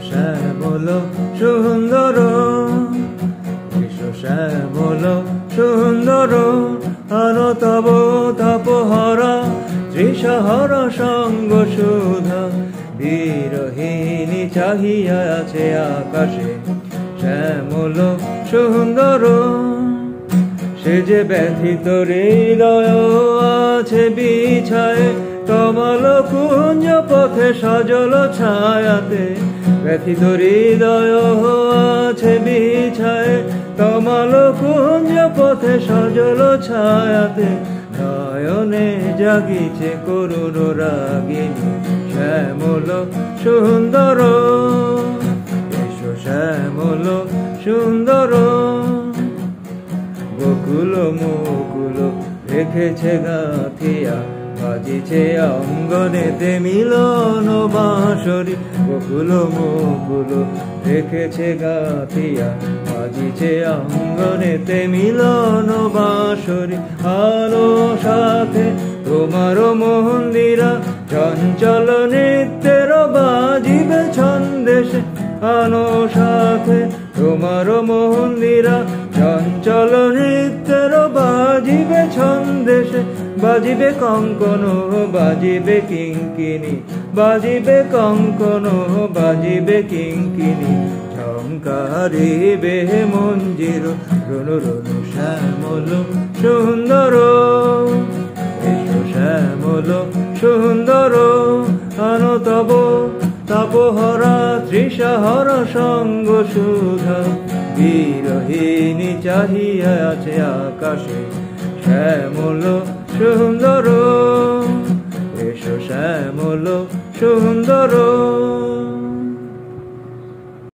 শ্যামল সুন্দর, এসো শ্যামল সুন্দর, আনো তব তাপহরা তৃষাহর সঙ্গ সুধা। বিরহিণী চাহিয়া আছে আকাশে শ্যামল সুন্দর, সে যে ব্যথিত হৃদয় আছে বিছায়ে কমল কুঞ্জ পথে সজল ছায়াতে। ব্যথিত হৃদয় আছে বিছায়ে কমল কুঞ্জ পথে সজল ছায়াতে। নয়নে জাগিছে করুণ রাগিনী শ্যামল সুন্দর, এসো শ্যামল সুন্দর। বকুল মুকুল রেখেছে গাঁথিয়া, বাজিছে অঙ্গনেতে মিলন বাঁশরি। বকুল মুকুল রেখেছে গাঁথিয়া, বাজিছে অঙ্গনেতে মিলন বাঁশরি। আলো সাথে তোমার মন্দিরা চঞ্চল নৃত্যের বাজিবে ছন্দেশে। আনো সাথে তোমার মন্দিরা চঞ্চল নৃত্যের বাজিবে ছন্দেশে। বাজিবে কঙ্কন বাজিবে কিঙ্কিনি, বাজিবে কঙ্কন বাজিবে কিঙ্কিনি। ঝঙ্কারিবে মঞ্জির রনু রনু শ্যামল সুন্দর, এসো শ্যামল সুন্দর, আনো তব তাপহরা তৃষাহর সঙ্গ সুধা। বিরহিণী চাহিয়া আছে আকাশে শ্যামল সুন্দর, এসো শ্যামল সুন্দর।